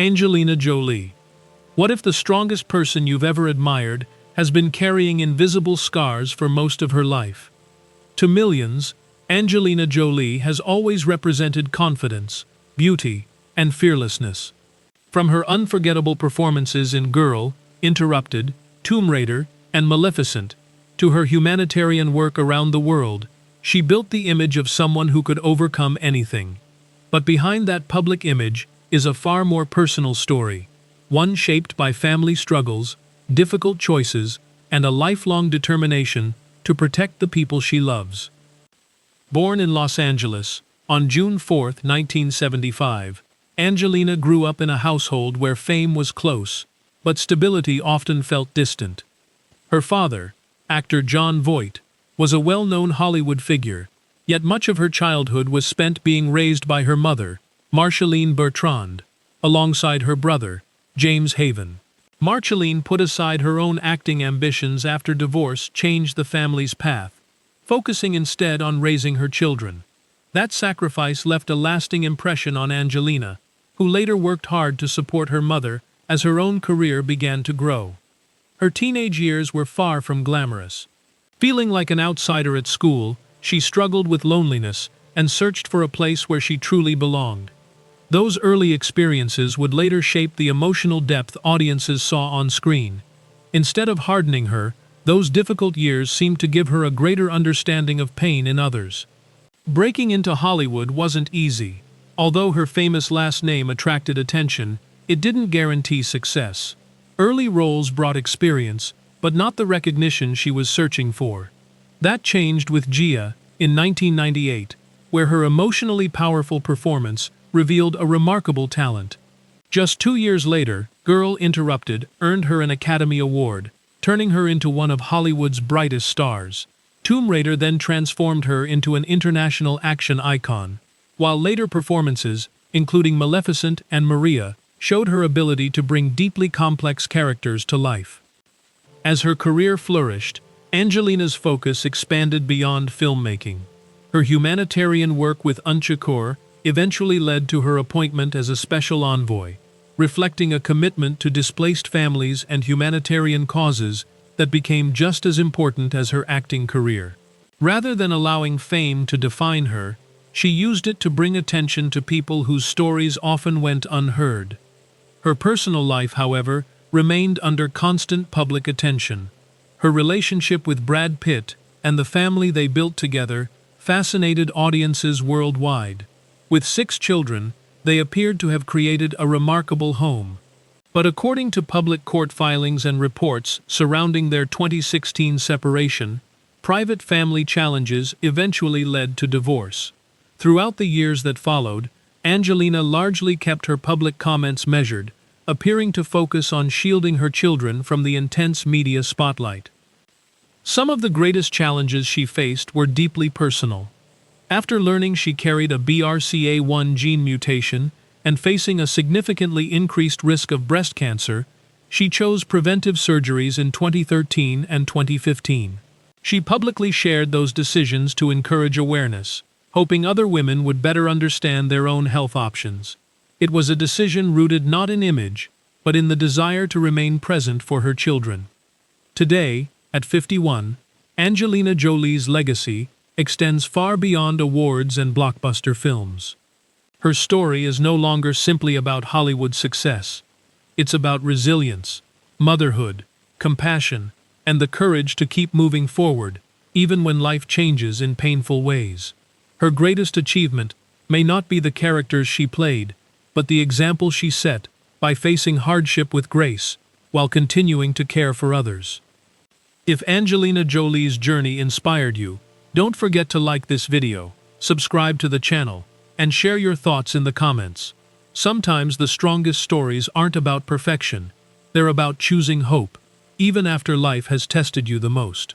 Angelina Jolie. What if the strongest person you've ever admired has been carrying invisible scars for most of her life? To millions, Angelina Jolie has always represented confidence, beauty, and fearlessness. From her unforgettable performances in Girl, Interrupted, Tomb Raider, and Maleficent, to her humanitarian work around the world, she built the image of someone who could overcome anything. But behind that public image is a far more personal story, one shaped by family struggles, difficult choices, and a lifelong determination to protect the people she loves. Born in Los Angeles on June 4, 1975, Angelina grew up in a household where fame was close, but stability often felt distant. Her father, actor Jon Voight, was a well-known Hollywood figure, yet much of her childhood was spent being raised by her mother, Marceline Bertrand, alongside her brother, James Haven. Marceline put aside her own acting ambitions after divorce changed the family's path, focusing instead on raising her children. That sacrifice left a lasting impression on Angelina, who later worked hard to support her mother as her own career began to grow. Her teenage years were far from glamorous. Feeling like an outsider at school, she struggled with loneliness and searched for a place where she truly belonged. Those early experiences would later shape the emotional depth audiences saw on screen. Instead of hardening her, those difficult years seemed to give her a greater understanding of pain in others. Breaking into Hollywood wasn't easy. Although her famous last name attracted attention, it didn't guarantee success. Early roles brought experience, but not the recognition she was searching for. That changed with Gia in 1998, where her emotionally powerful performance revealed a remarkable talent. Just 2 years later, Girl, Interrupted earned her an Academy Award, turning her into one of Hollywood's brightest stars. Tomb Raider then transformed her into an international action icon, while later performances, including Maleficent and Maria, showed her ability to bring deeply complex characters to life. As her career flourished, Angelina's focus expanded beyond filmmaking. Her humanitarian work with UNtold eventually led to her appointment as a special envoy, reflecting a commitment to displaced families and humanitarian causes that became just as important as her acting career. Rather than allowing fame to define her, she used it to bring attention to people whose stories often went unheard. Her personal life, however, remained under constant public attention. Her relationship with Brad Pitt and the family they built together fascinated audiences worldwide. With 6 children, they appeared to have created a remarkable home. But according to public court filings and reports surrounding their 2016 separation, private family challenges eventually led to divorce. Throughout the years that followed, Angelina largely kept her public comments measured, appearing to focus on shielding her children from the intense media spotlight. Some of the greatest challenges she faced were deeply personal. After learning she carried a BRCA1 gene mutation and facing a significantly increased risk of breast cancer, she chose preventive surgeries in 2013 and 2015. She publicly shared those decisions to encourage awareness, hoping other women would better understand their own health options. It was a decision rooted not in image, but in the desire to remain present for her children. Today, at 51, Angelina Jolie's legacy extends far beyond awards and blockbuster films. Her story is no longer simply about Hollywood success. It's about resilience, motherhood, compassion, and the courage to keep moving forward, even when life changes in painful ways. Her greatest achievement may not be the characters she played, but the example she set by facing hardship with grace while continuing to care for others. If Angelina Jolie's journey inspired you, don't forget to like this video, subscribe to the channel, and share your thoughts in the comments. Sometimes the strongest stories aren't about perfection, they're about choosing hope, even after life has tested you the most.